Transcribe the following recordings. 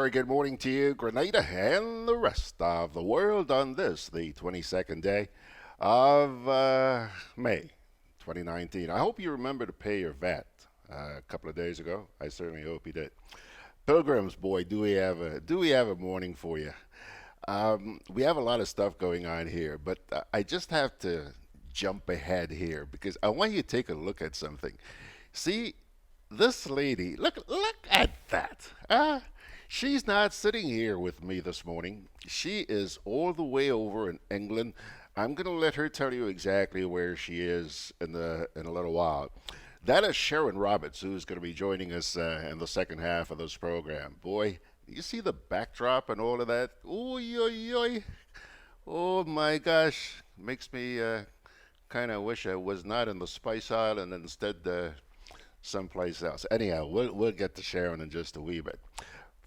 very good morning to you, Grenada, and the rest of the world on this, the 22nd day of May 2019. I hope you remember to pay your VAT a couple of days ago. I certainly hope you did. Pilgrims, boy, do we have a morning for you. We have a lot of stuff going on here, but I just have to jump ahead here because I want you to take a look at something. See, this lady, look at that. She's not sitting here with me this morning. She is all the way over in England. I'm going to let her tell you exactly where she is in a little while. That is Sherron Roberts, who's going to be joining us in the second half of this program. Boy, you see the backdrop and all of that? Oy, oy, oy. Oh my gosh, makes me kind of wish I was not in the Spice Island and instead someplace else. Anyhow, we'll get to Sherron in just a wee bit.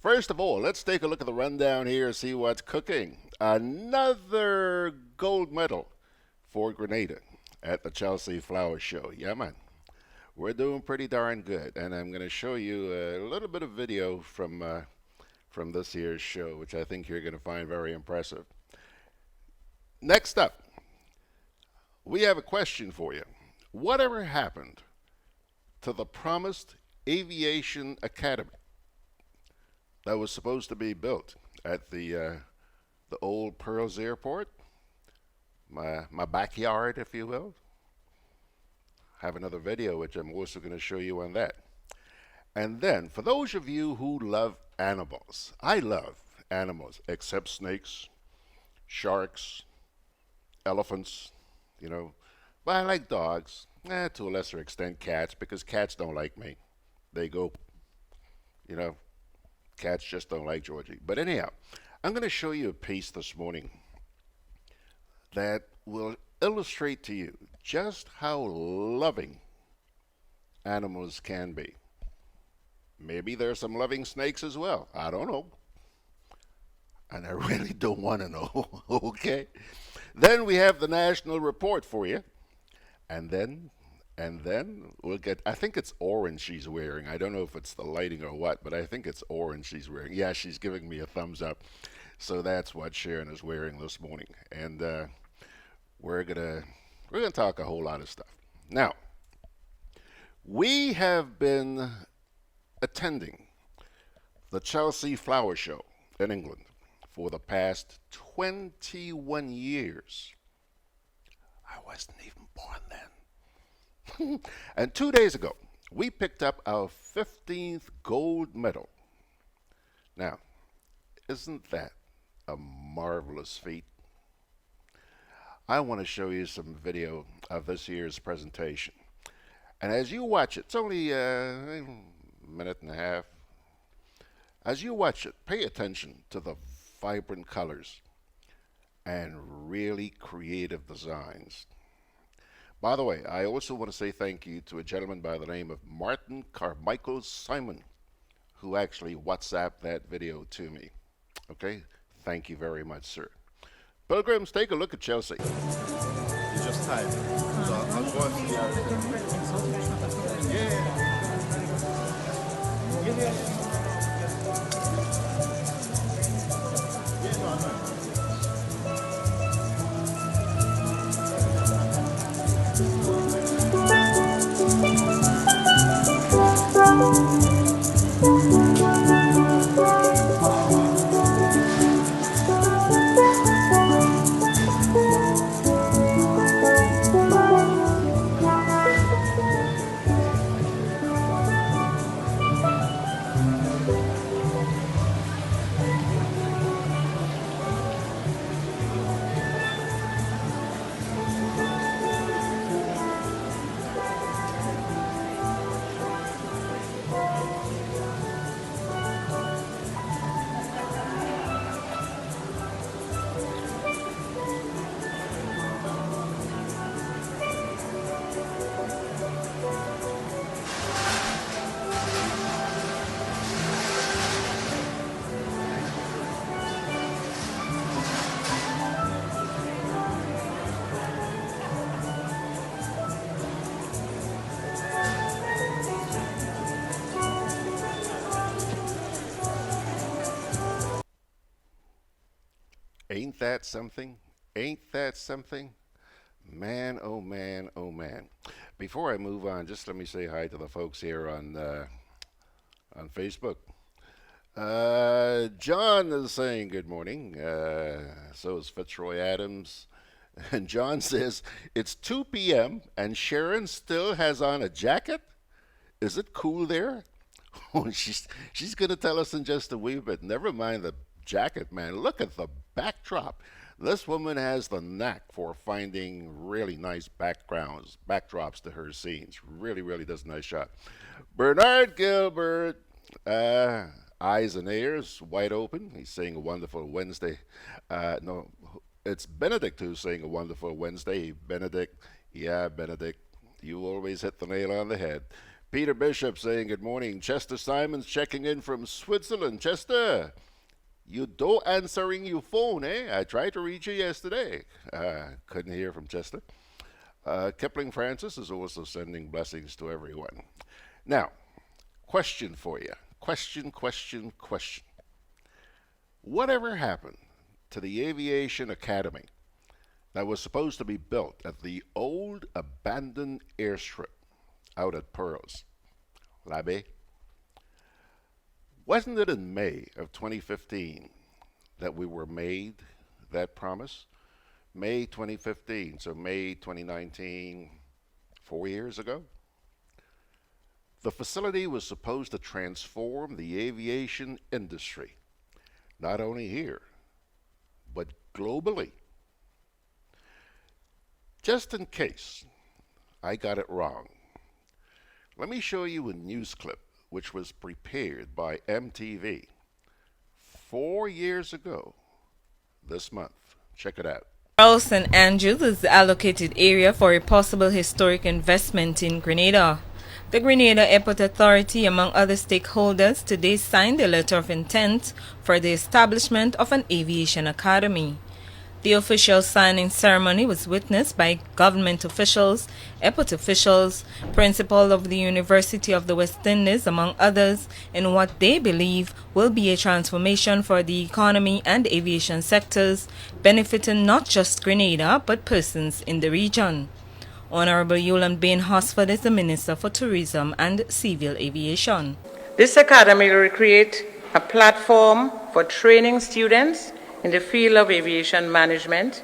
First of all, let's take a look at the rundown here, see what's cooking. Another gold medal for Grenada at the Chelsea Flower Show. Yeah, man. We're doing pretty darn good, and I'm going to show you a little bit of video from this year's show, which I think you're going to find very impressive. Next up, we have a question for you. Whatever happened to the promised Aviation Academy that was supposed to be built at the old Pearls Airport, my backyard, if you will? Have another video which I'm also going to show you on that. And then, for those of you who love animals, I love animals except snakes, sharks, elephants, but I like dogs, to a lesser extent cats, because cats don't like me. They go, cats just don't like Georgie. But anyhow, I'm going to show you a piece this morning that will illustrate to you just how loving animals can be. Maybe there's some loving snakes as well. I don't know. And I really don't want to know. Okay? Then we have the national report for you. And then we'll get, I think it's orange she's wearing. I don't know if it's the lighting or what, but I think it's orange she's wearing. Yeah, she's giving me a thumbs up. So that's what Sherron is wearing this morning. And we're gonna talk a whole lot of stuff. Now, we have been attending the Chelsea Flower Show in England for the past 21 years. I wasn't even born then. And 2 days ago, we picked up our 15th gold medal. Now, isn't that a marvelous feat? I want to show you some video of this year's presentation. And as you watch it, it's only a minute and a half. As you watch it, pay attention to the vibrant colors and really creative designs. By the way, I also want to say thank you to a gentleman by the name of Martin Carmichael Simon, who actually WhatsApped that video to me. Okay? Thank you very much, sir. Pilgrims, take a look at Chelsea. You just type. So I'll go and see that something? Ain't that something? Man, oh man, oh man. Before I move on, just let me say hi to the folks here on Facebook. John is saying good morning. So is Fitzroy Adams. And John says, it's 2 p.m. and Sherron still has on a jacket? Is it cool there? Oh, she's going to tell us in just a wee bit. Never mind the jacket, man. Look at the backdrop. This woman has the knack for finding really nice backdrops to her scenes. Really, really does a nice shot. Bernard Gilbert, eyes and ears wide open. He's saying a wonderful Wednesday. No, it's Benedict who's saying a wonderful Wednesday. Benedict, yeah, Benedict, you always hit the nail on the head. Peter Bishop saying good morning. Chester Simons checking in from Switzerland. Chester, you don't answering your phone, eh? I tried to reach you yesterday. Couldn't hear from Chester. Kipling Francis is also sending blessings to everyone. Now, question for you. Question. Whatever happened to the Aviation Academy that was supposed to be built at the old abandoned airstrip out at Pearls, La Baie? Wasn't it in May of 2015 that we were made that promise? May 2015, so May 2019, 4 years ago. The facility was supposed to transform the aviation industry, not only here, but globally. Just in case I got it wrong, let me show you a news clip which was prepared by MTV 4 years ago this month. Check it out. Charles St. Andrews is the allocated area for a possible historic investment in Grenada. The Grenada Airport Authority, among other stakeholders, today signed a letter of intent for the establishment of an aviation academy. The official signing ceremony was witnessed by government officials, airport officials, principal of the University of the West Indies, among others, in what they believe will be a transformation for the economy and aviation sectors, benefiting not just Grenada but persons in the region. Honorable Yolande Bain Hosford is the Minister for Tourism and Civil Aviation. This academy will create a platform for training students in the field of aviation management,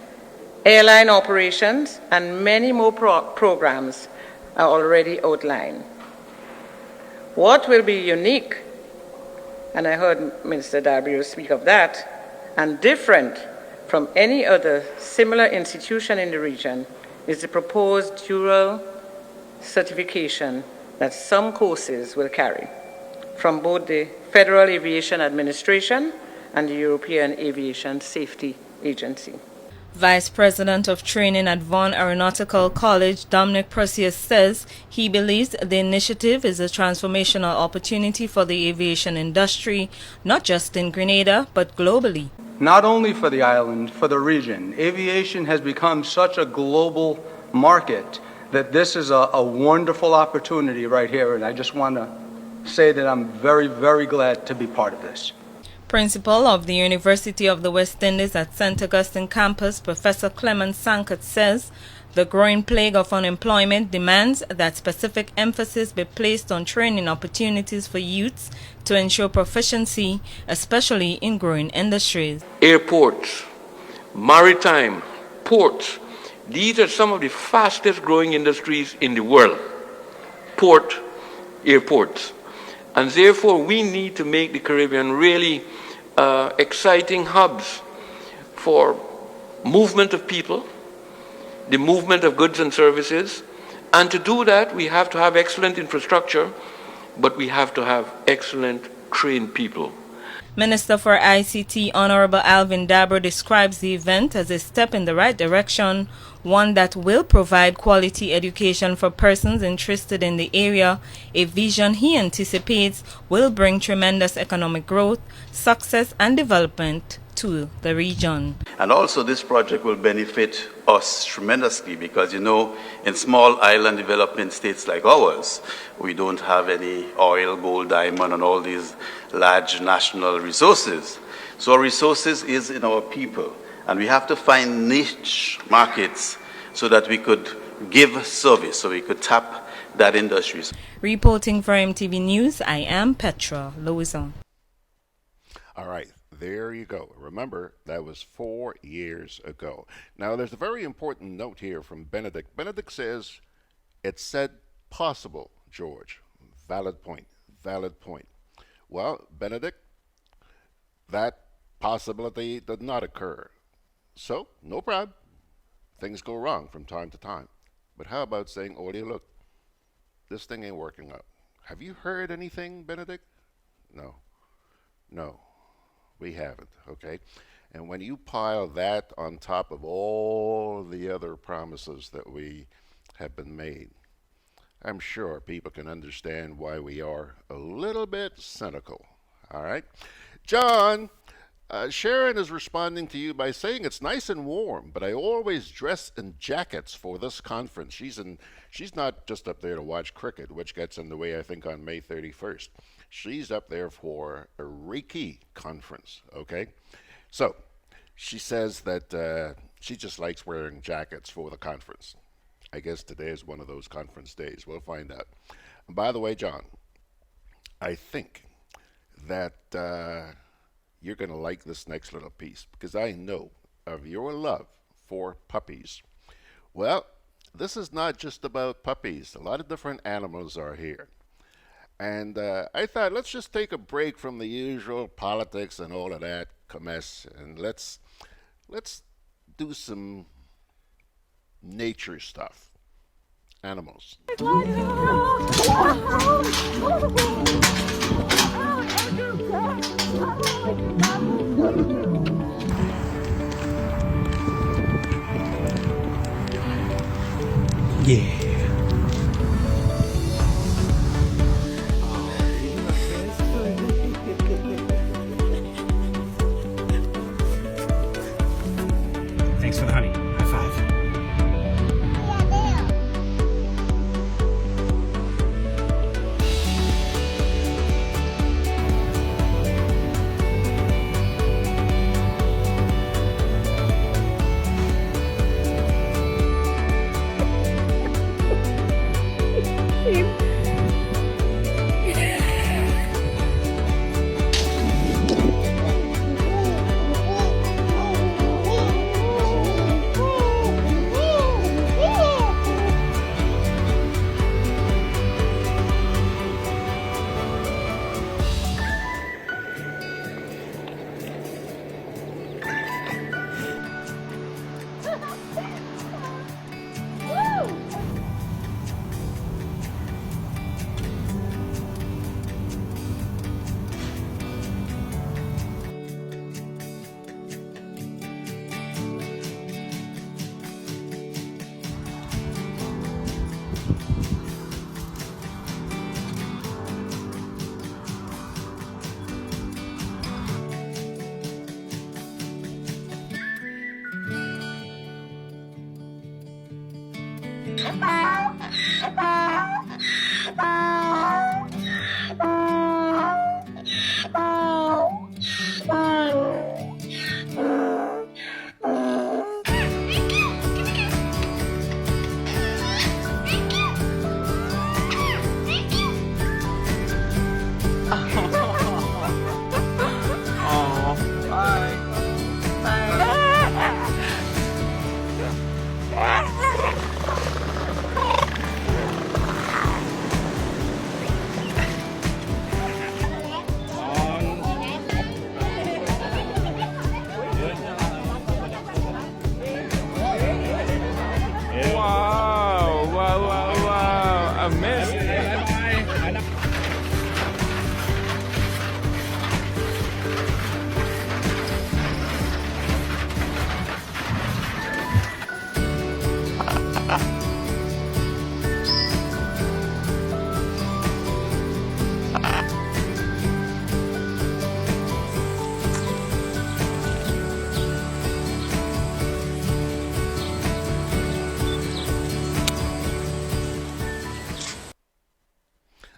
airline operations, and many more programs are already outlined. What will be unique, and I heard Minister Dabrio speak of that, and different from any other similar institution in the region is the proposed dual certification that some courses will carry from both the Federal Aviation Administration and the European Aviation Safety Agency. Vice President of Training at Vaughan Aeronautical College, Dominic Precious, says he believes the initiative is a transformational opportunity for the aviation industry, not just in Grenada, but globally. Not only for the island, for the region. Aviation has become such a global market that this is a wonderful opportunity right here, and I just want to say that I'm very, very glad to be part of this. Principal of the University of the West Indies at St. Augustine campus, Professor Clement Sankat, says the growing plague of unemployment demands that specific emphasis be placed on training opportunities for youths to ensure proficiency, especially in growing industries. Airports, maritime, ports, these are some of the fastest growing industries in the world. Port, airports. And therefore, we need to make the Caribbean really exciting hubs for movement of people, the movement of goods and services. And to do that, we have to have excellent infrastructure, but we have to have excellent trained people. Minister for ICT, Honorable Alvin Dabro, describes the event as a step in the right direction, one that will provide quality education for persons interested in the area, a vision he anticipates will bring tremendous economic growth, success and development to the region. And also this project will benefit us tremendously because, you know, in small island development states like ours, we don't have any oil, gold, diamond, and all these large national resources. So our resources is in our people. And we have to find niche markets so that we could give service, so we could tap that industry. Reporting for MTV News, I am Petra Louison. All right, there you go. Remember, that was 4 years ago. Now, there's a very important note here from Benedict. Benedict says, it said possible, George. Valid point, valid point. Well, Benedict, that possibility did not occur. So, no problem. Things go wrong from time to time. But how about saying, Ollie, look, this thing ain't working out. Have you heard anything, Benedict? No. No, we haven't, okay? And when you pile that on top of all the other promises that we have been made, I'm sure people can understand why we are a little bit cynical, all right? John, Sherron is responding to you by saying it's nice and warm, but I always dress in jackets for this conference. She's not just up there to watch cricket, which gets in the way, I think, on May 31st. She's up there for a Reiki conference, okay? So she says that she just likes wearing jackets for the conference. I guess today is one of those conference days. We'll find out. And by the way, John, I think that you're going to like this next little piece because I know of your love for puppies. Well, this is not just about puppies. A lot of different animals are here. And I thought, let's just take a break from the usual politics and all of that mess, and let's do some nature stuff. Animals. Yeah. Thanks for the honey. High five.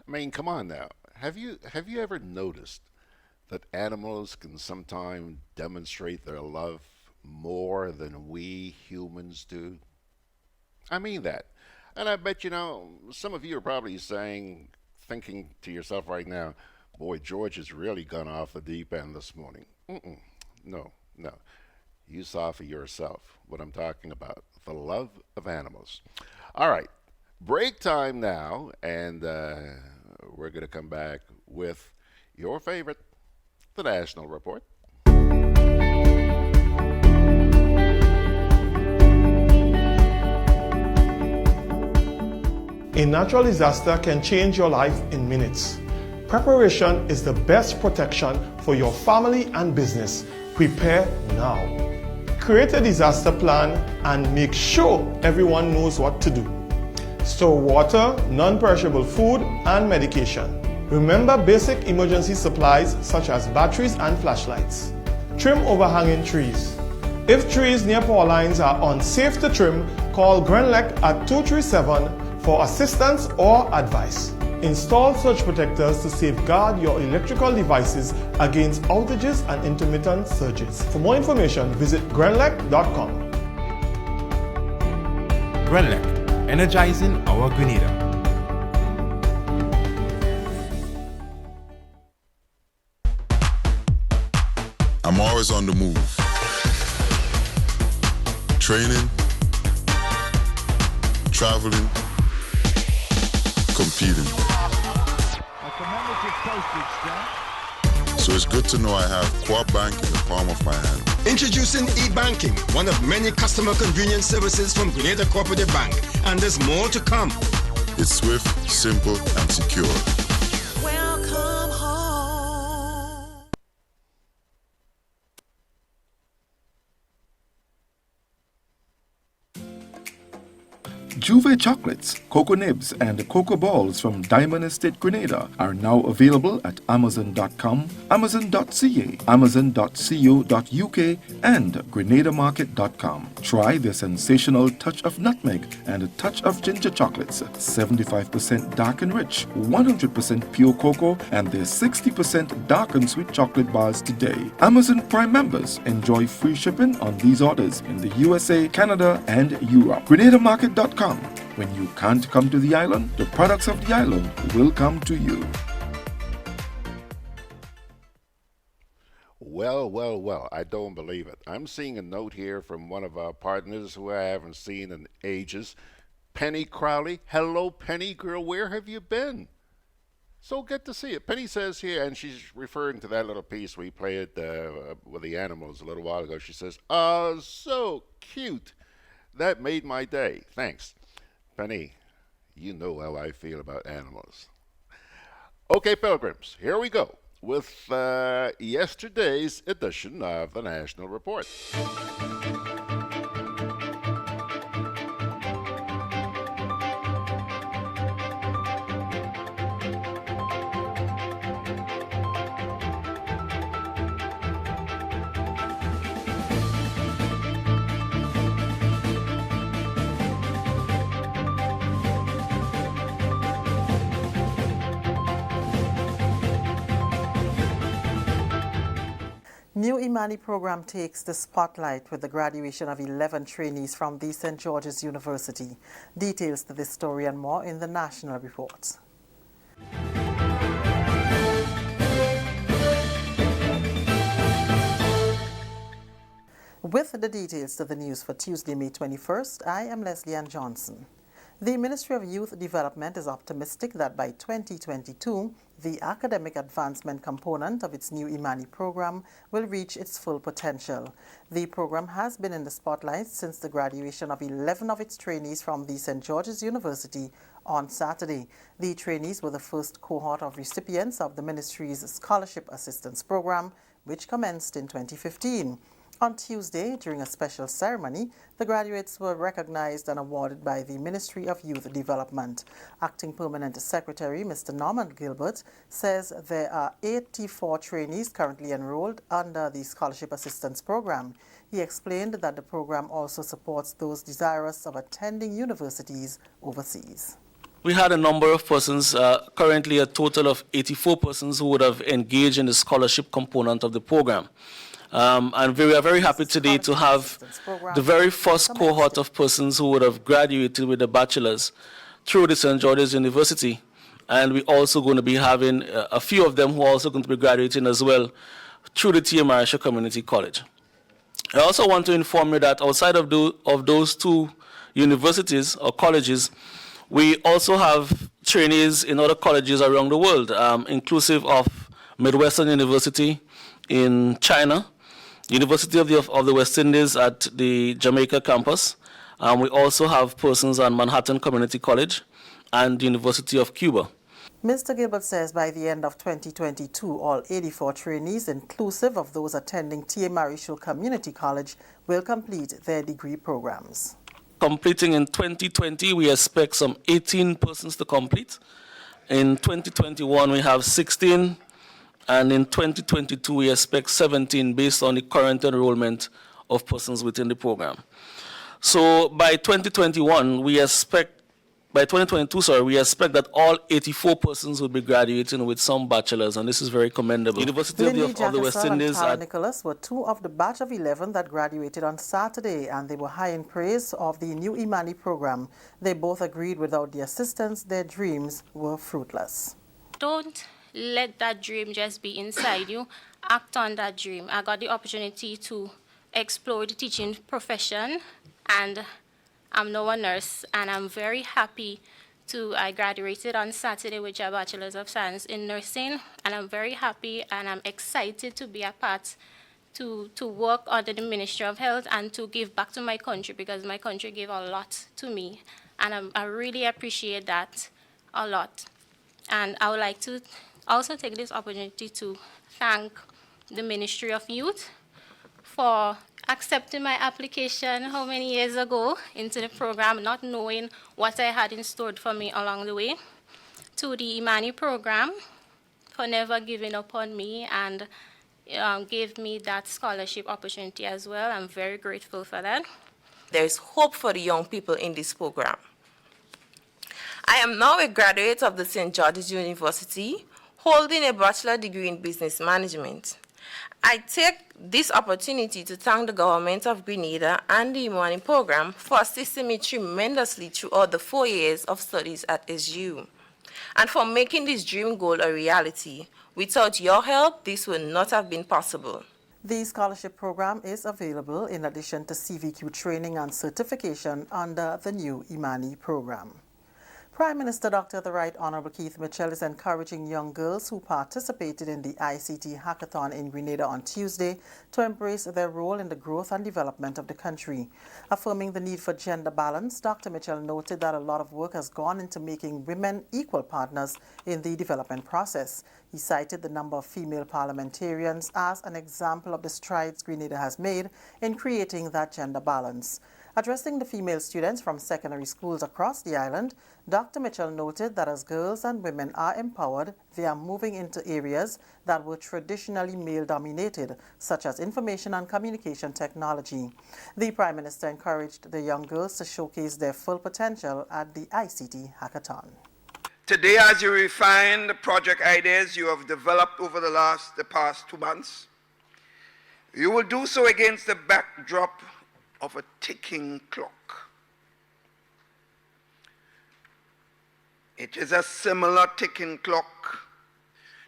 I mean, come on now. Have you ever noticed that animals can sometimes demonstrate their love more than we humans do? I mean that. And I bet some of you are probably thinking to yourself right now, boy, George has really gone off the deep end this morning. No, no. You saw for yourself what I'm talking about, the love of animals. All right, break time now, and we're going to come back with your favorite, the National Report. A natural disaster can change your life in minutes. Preparation is the best protection for your family and business. Prepare now. Create a disaster plan and make sure everyone knows what to do. Store water, non-perishable food, and medication. Remember basic emergency supplies such as batteries and flashlights. Trim overhanging trees. If trees near power lines are unsafe to trim, call GRENADA at 237 for assistance or advice. Install surge protectors to safeguard your electrical devices against outages and intermittent surges. For more information, visit grenelec.com. GRENADA, energizing our Grenada. I'm always on the move. Training, traveling, competing. So it's good to know I have Co-op Bank in the palm of my hand. Introducing e-banking, one of many customer convenience services from Grenada Cooperative Bank, and there's more to come. It's swift, simple, and secure. Welcome home. Juve chocolates, cocoa nibs, and cocoa balls from Diamond Estate Grenada are now available at Amazon.com, Amazon.ca, Amazon.co.uk, and GrenadaMarket.com. Try their sensational touch of nutmeg and a touch of ginger chocolates, 75% dark and rich, 100% pure cocoa, and their 60% dark and sweet chocolate bars today. Amazon Prime members enjoy free shipping on these orders in the USA, Canada, and Europe. GrenadaMarket.com. When you can't come to the island, the products of the island will come to you. Well, I don't believe it. I'm seeing a note here from one of our partners who I haven't seen in ages, Penny Crowley. Hello, Penny girl, where have you been? So good to see you. Penny says here, and she's referring to that little piece we played with the animals a little while ago. She says, "Oh, so cute. That made my day. Thanks." Penny, you know how I feel about animals. Okay, Pilgrims, here we go with yesterday's edition of the National Report. New Imani program takes the spotlight with the graduation of 11 trainees from the St. George's University. Details to this story and more in the National Report. With the details to the news for Tuesday, May 21st, I am Leslie Ann Johnson. The Ministry of Youth Development is optimistic that by 2022, the academic advancement component of its new Imani program will reach its full potential. The program has been in the spotlight since the graduation of 11 of its trainees from the St. George's University on Saturday. The trainees were the first cohort of recipients of the ministry's Scholarship Assistance Program, which commenced in 2015. On Tuesday, during a special ceremony, the graduates were recognized and awarded by the Ministry of Youth Development. Acting Permanent Secretary Mr. Norman Gilbert says there are 84 trainees currently enrolled under the Scholarship Assistance Program. He explained that the program also supports those desirous of attending universities overseas. We had a number of persons, currently a total of 84 persons who would have engaged in the scholarship component of the program. And we are very happy today to have the very first cohort of persons who would have graduated with a bachelor's through the St. George's University. And we're also going to be having a few of them who are also going to be graduating as well through the T.M. Marisha Community College. I also want to inform you that outside of those two universities or colleges, we also have trainees in other colleges around the world, inclusive of Midwestern University in China, University of the West Indies at the Jamaica campus. We also have persons at Manhattan Community College and the University of Cuba. Mr. Gilbert says by the end of 2022, all 84 trainees, inclusive of those attending T.M. Marisha Community College, will complete their degree programs. Completing in 2020, we expect some 18 persons to complete. In 2021, we have 16, and in 2022, we expect 17 based on the current enrollment of persons within the program. So by 2022, we expect that all 84 persons will be graduating with some bachelors, and this is very commendable. University of the West Indies and Nicholas were two of the batch of 11 that graduated on Saturday, and they were high in praise of the new Imani program. They both agreed without the assistance, their dreams were fruitless. Don't let that dream just be inside you. Act on that dream. I got the opportunity to explore the teaching profession, and I'm now a nurse, and I'm very happy I graduated on Saturday with a Bachelor's of Science in Nursing, and I'm very happy and I'm excited to be a part to work under the Ministry of Health and to give back to my country, because my country gave a lot to me, and I really appreciate that a lot. And I would like to also take this opportunity to thank the Ministry of Youth for accepting my application how many years ago into the program, not knowing what I had in store for me along the way, to the Imani program for never giving up on me and gave me that scholarship opportunity as well. I'm very grateful for that. There is hope for the young people in this program. I am now a graduate of the St. George's University, holding a bachelor degree in business management. I take this opportunity to thank the government of Grenada and the Imani program for assisting me tremendously throughout the 4 years of studies at SGU, and for making this dream goal a reality. Without your help, this would not have been possible. The scholarship program is available in addition to CVQ training and certification under the new Imani program. Prime Minister Dr. The Right Honorable Keith Mitchell is encouraging young girls who participated in the ICT hackathon in Grenada on Tuesday to embrace their role in the growth and development of the country. Affirming the need for gender balance, Dr. Mitchell noted that a lot of work has gone into making women equal partners in the development process. He cited the number of female parliamentarians as an example of the strides Grenada has made in creating that gender balance. Addressing the female students from secondary schools across the island, Dr. Mitchell noted that as girls and women are empowered, they are moving into areas that were traditionally male-dominated, such as information and communication technology. The Prime Minister encouraged the young girls to showcase their full potential at the ICT hackathon. Today, as you refine the project ideas you have developed over the past 2 months, you will do so against the backdrop of a ticking clock. It is a similar ticking clock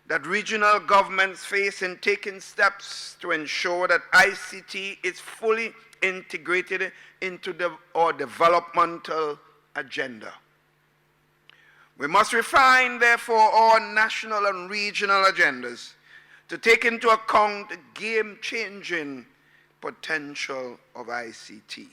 that regional governments face in taking steps to ensure that ICT is fully integrated into our developmental agenda. We must refine, therefore, our national and regional agendas to take into account the game-changing potential of ICT.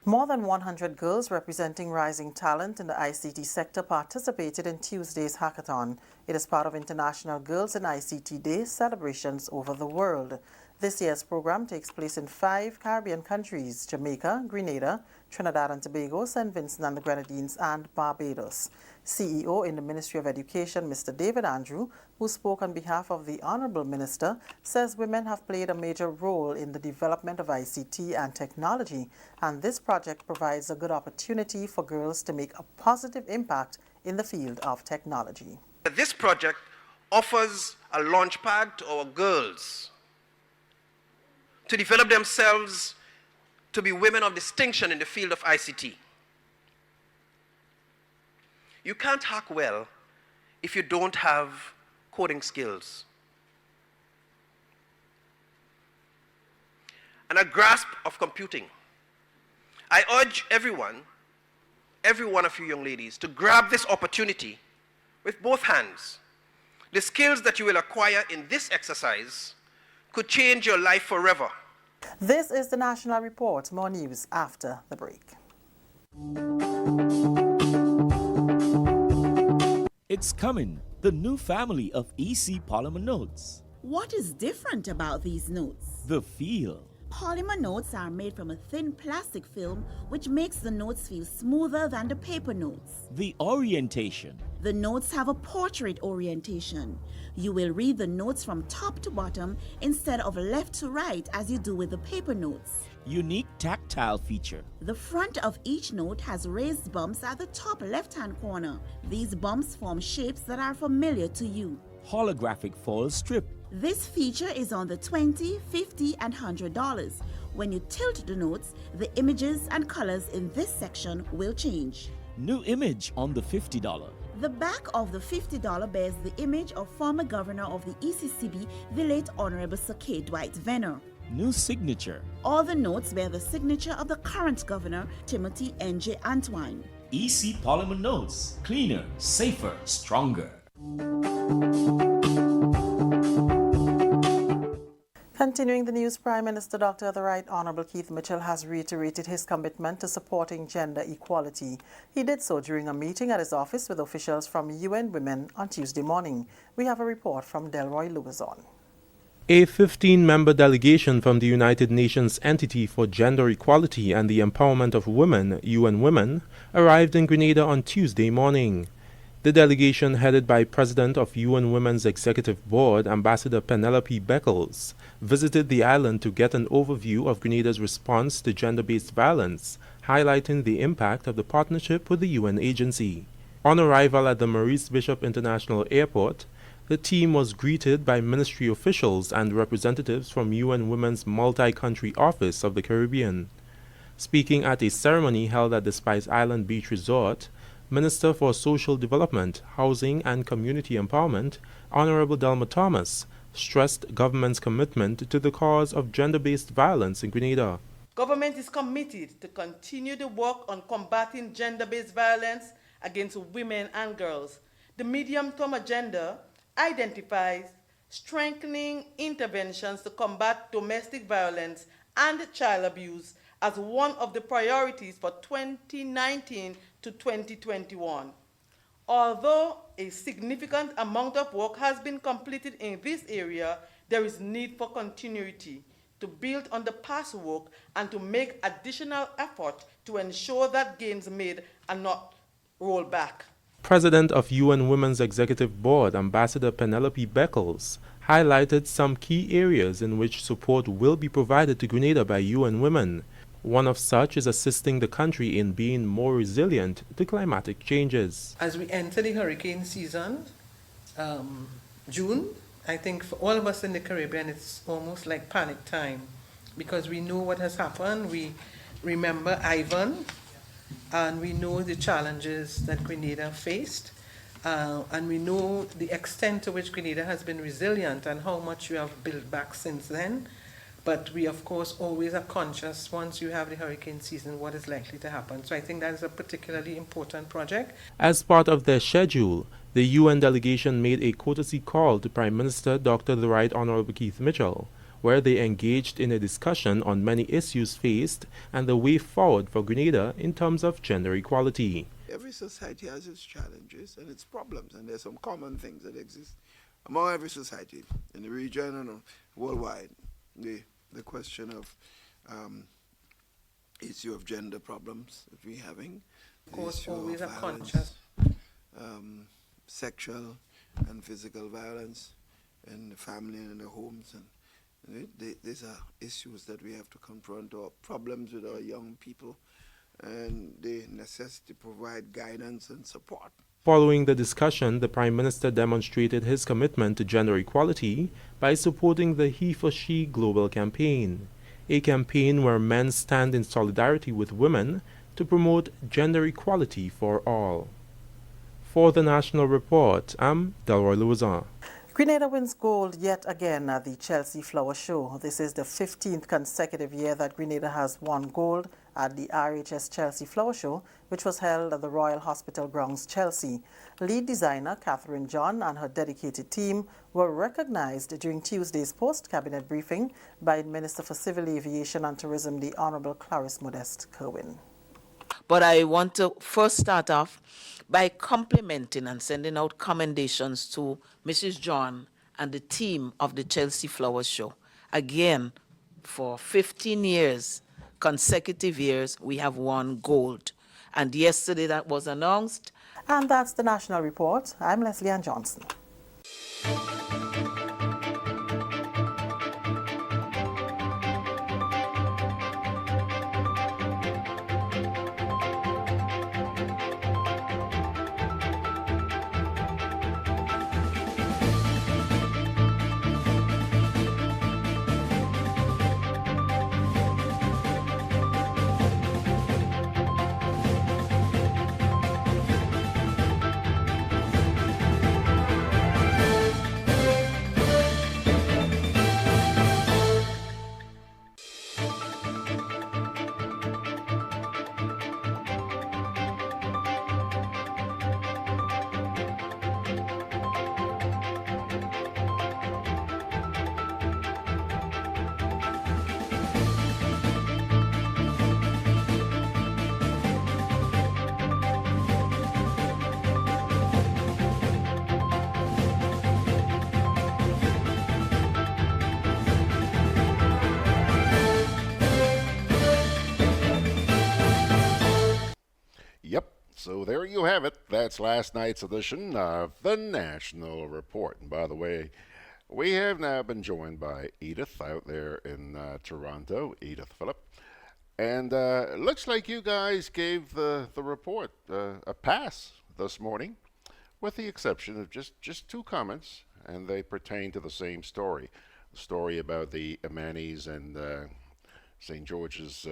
More than 100 girls representing rising talent in the ICT sector participated in Tuesday's hackathon. It is part of International Girls in ICT Day celebrations over the world. This year's program takes place in 5 Caribbean countries: Jamaica, Grenada, Trinidad and Tobago, St. Vincent and the Grenadines, and Barbados. CEO in the Ministry of Education, Mr. David Andrew, who spoke on behalf of the Honourable Minister, says women have played a major role in the development of ICT and technology, and this project provides a good opportunity for girls to make a positive impact in the field of technology. This project offers a launchpad to our girls to develop themselves to be women of distinction in the field of ICT. You can't hack well if you don't have coding skills. And a grasp of computing. I urge every one of you young ladies, to grab this opportunity with both hands. The skills that you will acquire in this exercise could change your life forever. This is the National Report. More news after the break. It's coming, the new family of EC polymer notes. What is different about these notes? The feel. Polymer notes are made from a thin plastic film which makes the notes feel smoother than the paper notes. The orientation. The notes have a portrait orientation. You will read the notes from top to bottom instead of left to right as you do with the paper notes. Unique tactile feature. The front of each note has raised bumps at the top left-hand corner. These bumps form shapes that are familiar to you. Holographic foil strip. This feature is on the $20, $50, and $100. When you tilt the notes, the images and colors in this section will change. New image on the $50. The back of the $50 bears the image of former governor of the ECCB, the late Honorable Sir K. Dwight Venner. New signature. All the notes bear the signature of the current governor, Timothy N.J. Antwine. EC polymer notes. Cleaner, safer, stronger. Continuing the news, Prime Minister Dr. The Right Honorable Keith Mitchell has reiterated his commitment to supporting gender equality. He did so during a meeting at his office with officials from UN Women on Tuesday morning. We have a report from Delroy Lubazon. A 15-member delegation from the United Nations Entity for Gender Equality and the Empowerment of Women, UN Women, arrived in Grenada on Tuesday morning. The delegation, headed by President of UN Women's Executive Board, Ambassador Penelope Beckles, visited the island to get an overview of Grenada's response to gender-based violence, highlighting the impact of the partnership with the UN agency. On arrival at the Maurice Bishop International Airport, the team was greeted by ministry officials and representatives from UN Women's Multi-Country Office of the Caribbean. Speaking at a ceremony held at the Spice Island Beach Resort, Minister for Social Development, Housing and Community Empowerment, Honorable Delma Thomas, stressed government's commitment to the cause of gender-based violence in Grenada. Government is committed to continue the work on combating gender-based violence against women and girls. The medium-term agenda identifies strengthening interventions to combat domestic violence and child abuse as one of the priorities for 2019 to 2021. Although a significant amount of work has been completed in this area, there is need for continuity to build on the past work and to make additional effort to ensure that gains made are not rolled back. President of UN Women's Executive Board, Ambassador Penelope Beckles, highlighted some key areas in which support will be provided to Grenada by UN Women. One of such is assisting the country in being more resilient to climatic changes. As we enter the hurricane season, June, I think for all of us in the Caribbean, it's almost like panic time because we know what has happened. We remember Ivan, and we know the challenges that Grenada faced, and we know the extent to which Grenada has been resilient and how much we have built back since then. But we, of course, always are conscious once you have the hurricane season what is likely to happen. So I think that is a particularly important project. As part of their schedule, the UN delegation made a courtesy call to Prime Minister Dr. The Right Honorable Keith Mitchell, where they engaged in a discussion on many issues faced and the way forward for Grenada in terms of gender equality. Every society has its challenges and its problems, and there's some common things that exist among every society in the region and worldwide. The question of issue of gender problems that we're having, of course, always violence, conscious. Sexual and physical violence in the family and in the homes, and these are issues that we have to confront, or problems with our young people, and the necessity to provide guidance and support. Following the discussion, the Prime Minister demonstrated his commitment to gender equality by supporting the He for She global campaign. a campaign where men stand in solidarity with women to promote gender equality for all. For the National Report, I'm Delroy Louzan. Grenada wins gold yet again at the Chelsea Flower Show. This is the 15th consecutive year that Grenada has won gold at the RHS Chelsea Flower Show, which was held at the Royal Hospital Grounds, Chelsea. Lead designer Catherine John and her dedicated team were recognized during Tuesday's post-cabinet briefing by Minister for Civil Aviation and Tourism, the Honorable Clarice Modeste Kerwin. But I want to first start off by complimenting and sending out commendations to Mrs. John and the team of the Chelsea Flower Show. Again, for 15 years, consecutive years, we have won gold. And yesterday that was announced. And that's the National Report. I'm Leslie Ann Johnson. So there you have it. That's last night's edition of the National Report. And by the way, we have now been joined by Edith out there in Toronto, Edith Phillip. And it looks like you guys gave the report a pass this morning, with the exception of just two comments, and they pertain to the same story. The story about the Amanis and St. George's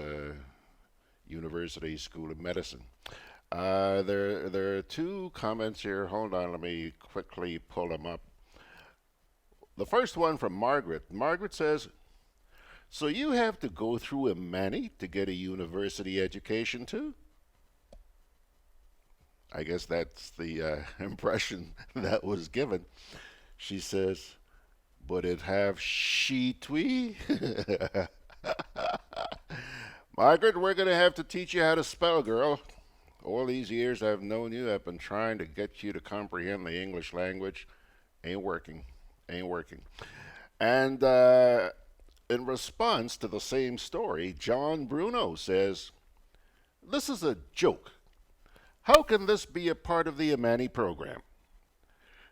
University School of Medicine. There are two comments here. Hold on, let me quickly pull them up. The first one from Margaret. Margaret says, so you have to go through a Mani to get a university education too? I guess that's the impression that was given. She says, but it have she-twee? Margaret, we're going to have to teach you how to spell, girl. All these years I've known you, I've been trying to get you to comprehend the English language. Ain't working. And in response to the same story, John Bruno says, this is a joke. How can this be a part of the Amani program?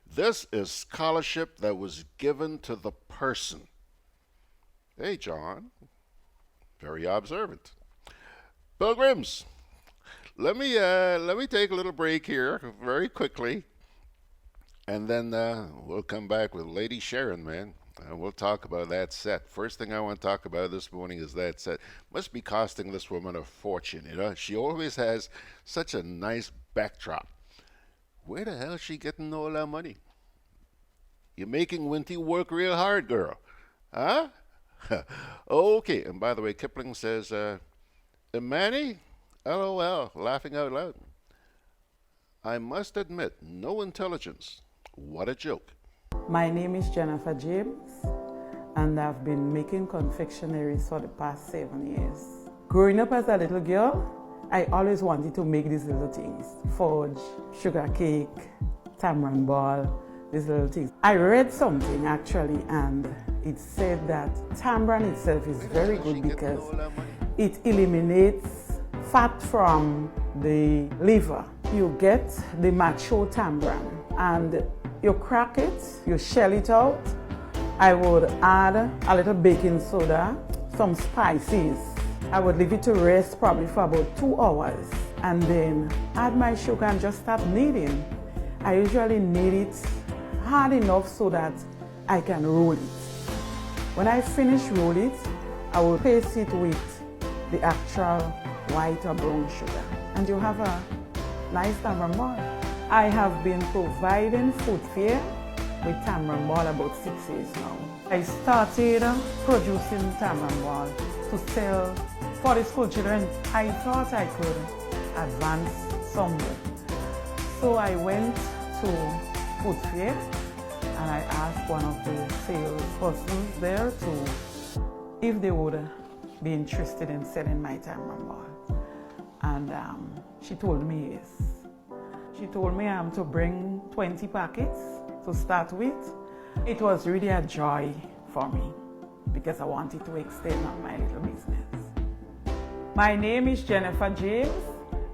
This is scholarship that was given to the person. Hey, John. Very observant. Pilgrims. Let me take a little break here very quickly, and then we'll come back with Lady Sherron, man. We'll talk about that set. First thing I want to talk about this morning is that set. Must be costing this woman a fortune, you know. She always has such a nice backdrop. Where the hell is she getting all that money? You're making Winty work real hard, girl. Huh? Okay, and by the way, Kipling says, Imani? LOL, laughing out loud. I must admit, no intelligence. What a joke. My name is Jennifer James, and I've been making confectionaries for the past 7 years. Growing up as a little girl, I always wanted to make these little things. Forge, sugar cake, tamarind ball, these little things. I read something actually, and it said that tamarind itself is very good because it eliminates fat from the liver. You get the mature tamarind and you crack it, you shell it out. I would add a little baking soda, some spices. I would leave it to rest probably for about 2 hours and then add my sugar and just start kneading. I usually knead it hard enough so that I can roll it. When I finish roll it, I will paste it with the actual white or brown sugar. And you have a nice tamarind ball. I have been providing food fare with tamarind ball about 6 years now. I started producing tamarind ball to sell for the school children. I thought I could advance somewhere. So I went to food fair and I asked one of the salespersons there if they would be interested in selling my tamarind ball. And she told me yes. She told me to bring 20 packets to start with. It was really a joy for me because I wanted to extend on my little business. My name is Jennifer James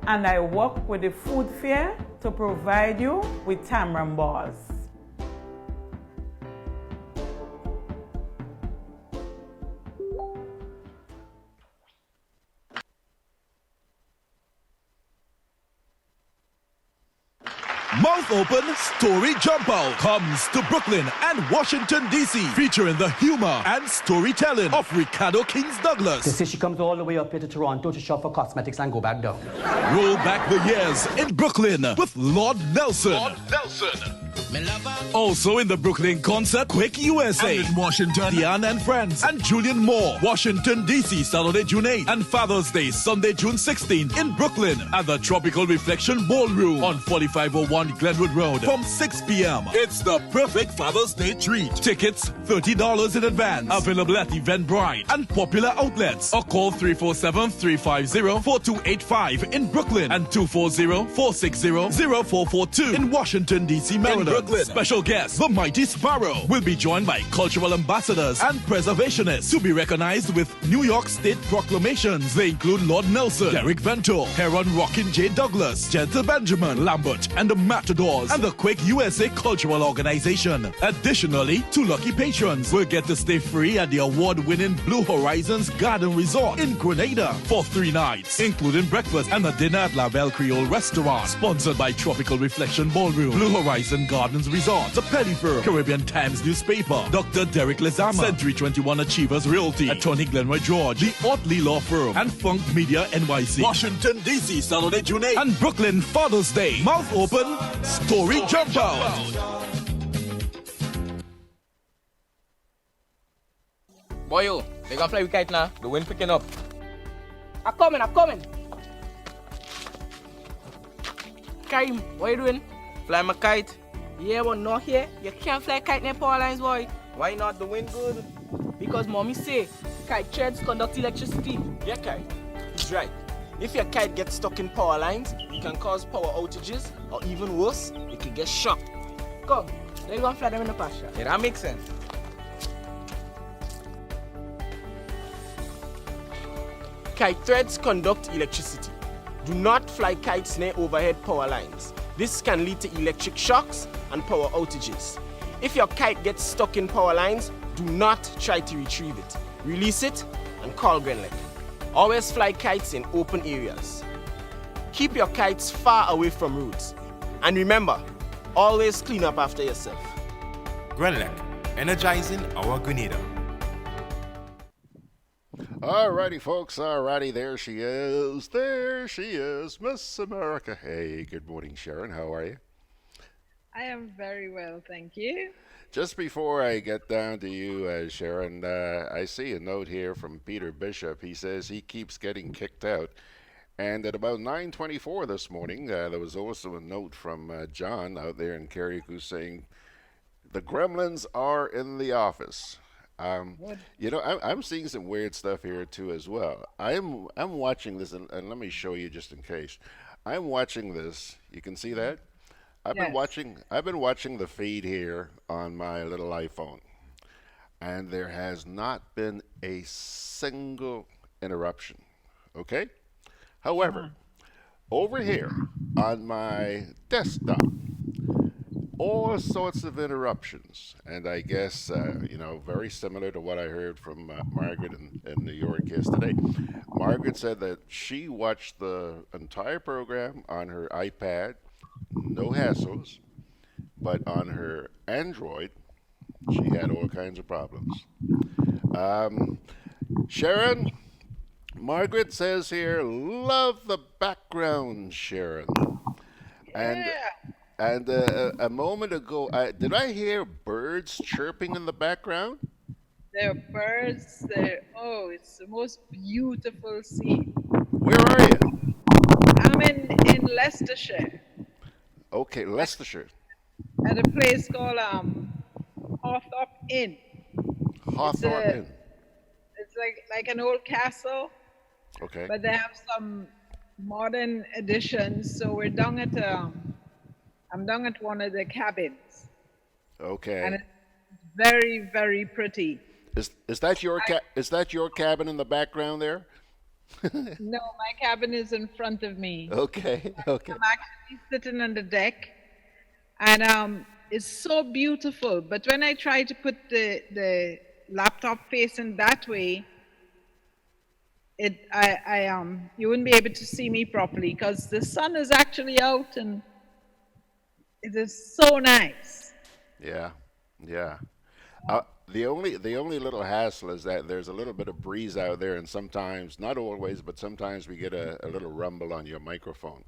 and I work with the food fair to provide you with tamarind balls. Mouth Open Story Jump Out comes to Brooklyn and Washington, D.C., featuring the humor and storytelling of Ricardo Kings Douglas. They say she comes all the way up here to Toronto to shop for cosmetics and go back down. Roll back the years in Brooklyn with Lord Nelson. Also in the Brooklyn concert, Quick USA. And in Washington, Diane and Friends and Julian Moore. Washington, D.C., Saturday, June 8th. And Father's Day, Sunday, June 16th. In Brooklyn at the Tropical Reflection Ballroom on 4501 Glenwood Road from 6 p.m. It's the perfect Father's Day treat. Tickets, $30 in advance. Available at Eventbrite and popular outlets. Or call 347-350-4285 in Brooklyn and 240-460-0442 in Washington, D.C., Maryland. In Brooklyn, special guest, the Mighty Sparrow, will be joined by cultural ambassadors and preservationists to be recognized with New York State proclamations. They include Lord Nelson, Derek Vento, Heron Rockin' J. Douglas, Gentle Benjamin, Lambert, and the Matadors, and the Quick USA Cultural Organization. Additionally, 2 lucky patrons will get to stay free at the award-winning Blue Horizons Garden Resort in Grenada for 3 nights, including breakfast and a dinner at La Belle Creole Restaurant, sponsored by Tropical Reflection Ballroom, Blue Horizon Gardens Resort, the Pelly Firm, Caribbean Times Newspaper, Dr. Derek Lezama, Century 21 Achievers Realty, Attorney Glenroy George, the Otley Law Firm, and Funk Media NYC. Washington, D.C., Saturday, June 8th. And Brooklyn, Father's Day. Mouth Open, Story Jump Out. Boy, yo, they gonna fly with kite now. The wind picking up. I'm coming. Karim, what you doing? Fly my kite. Yeah, but not here. You can't fly kite near power lines, boy. Why not? The wind good. Because mommy say kite threads conduct electricity. Yeah, kite. He's right. If your kite gets stuck in power lines, it can cause power outages, or even worse, it can get shocked. Come, let's go and fly them in the pasture. Yeah, that makes sense. Kite threads conduct electricity. Do not fly kites near overhead power lines. This can lead to electric shocks and power outages. If your kite gets stuck in power lines, do not try to retrieve it. Release it and call GRENADA. Always fly kites in open areas. Keep your kites far away from roads. And remember, always clean up after yourself. GRENADA, energizing our Grenada. Alrighty, folks. Alrighty, there she is. There she is, Miss America. Hey, good morning, Sherron. How are you? I am very well, thank you. Just before I get down to you, Sherron, I see a note here from Peter Bishop. He says he keeps getting kicked out. And at about 9:24 this morning, there was also a note from John out there in Carriacou saying, the gremlins are in the office. You know, I'm seeing some weird stuff here too as well. I'm watching this, and let me show you just in case. I'm watching this. You can see that? I've been watching the feed here on my little iPhone, and there has not been a single interruption. Okay? However, over here on my desktop, all sorts of interruptions, and I guess you know, very similar to what I heard from Margaret in New York yesterday. Margaret said that she watched the entire program on her iPad, no hassles, but on her Android, she had all kinds of problems. Sherron, Margaret says here, love the background, Sherron. And a moment ago, did I hear birds chirping in the background? There are birds. It's the most beautiful scene. Where are you? I'm in Leicestershire Okay, Leicestershire. at a place called Hawthorpe Inn. Hawthorpe Inn. It's like an old castle, Okay. but they have some modern additions. So we're down at I'm down at one of the cabins, Okay. and it's very, very pretty. Is that your cabin in the background there? No, my cabin is in front of me. Okay. Okay. I'm actually sitting on the deck, and it's so beautiful. But when I try to put the laptop facing that way, you wouldn't be able to see me properly because the sun is actually out, and it is so nice. Yeah. Yeah. The only little hassle is that there's a little bit of breeze out there, and sometimes, not always, but sometimes we get a little rumble on your microphone.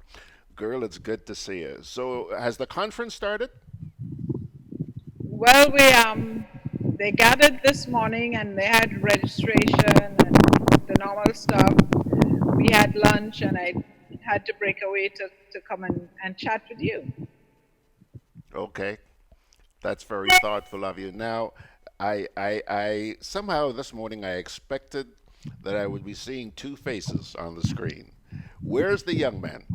Girl, it's good to see you. So, has the conference started? Well, they gathered this morning and they had registration and the normal stuff. We had lunch, and I had to break away to come and chat with you. Okay. That's very thoughtful of you. Now, I somehow this morning I expected that I would be seeing two faces on the screen. Where's the young man?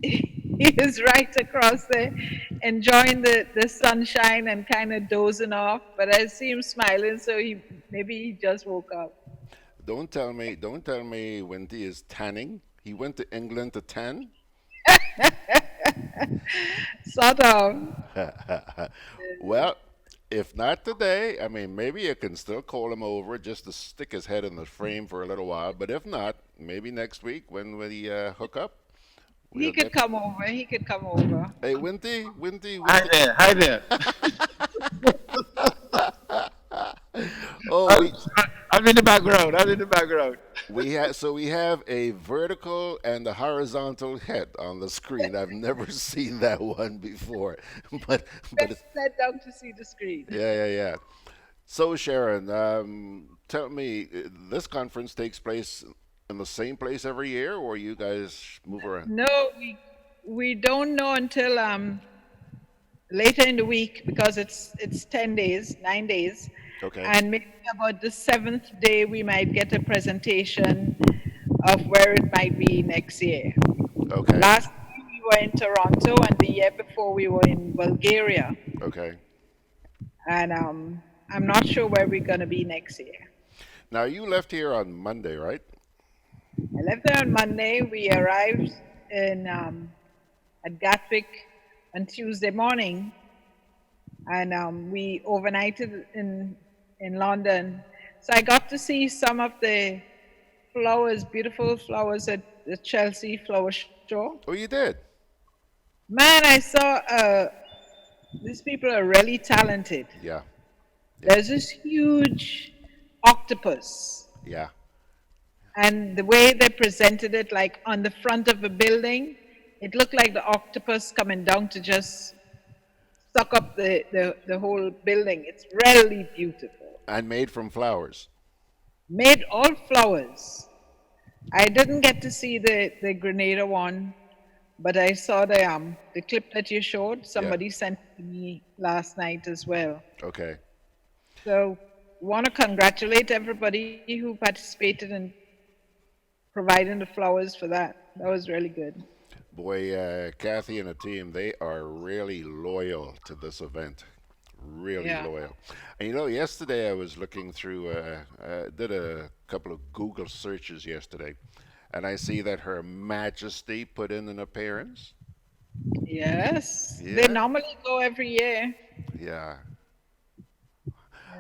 He is right across there, enjoying the sunshine and kind of dozing off. But I see him smiling, so maybe he just woke up. Don't tell me Wendy is tanning. He went to England to tan. Sort of. Well, if not today, I mean, maybe you can still call him over just to stick his head in the frame for a little while. But if not, maybe next week when we hook up. He could come over. He could come over. Hey, Winty. Hi there. Oh, I'm in the background. We have a vertical and a horizontal head on the screen. I've never seen that one before, but Best sat down to see the screen. yeah. So Sherron, tell me, this conference takes place in the same place every year, or you guys move around? No, we don't know until later in the week because it's 9 days. Okay. And maybe about the 7th day we might get a presentation of where it might be next year. Okay. Last year we were in Toronto, and the year before we were in Bulgaria. Okay. And I'm not sure where we're going to be next year. Now you left here on Monday, right? I left there on Monday. We arrived at Gatwick on Tuesday morning, and we overnighted in London. So I got to see some of the flowers, beautiful flowers at the Chelsea Flower Show. Oh, you did? Man, I saw these people are really talented. Yeah. There's this huge octopus. Yeah. And the way they presented it, like on the front of a building, it looked like the octopus coming down to just suck up the whole building. It's really beautiful. And made from flowers. Made all flowers. I didn't get to see the Grenada one, but I saw the clip that you showed. Somebody sent it to me last night as well. Okay. So want to congratulate everybody who participated in providing the flowers for that. That was really good. Boy, Kathy and the team, they are really loyal to this event. Really loyal. And you know, yesterday I was looking through, did a couple of Google searches yesterday, and I see that Her Majesty put in an appearance. Yes. Yeah. They normally go every year. Yeah.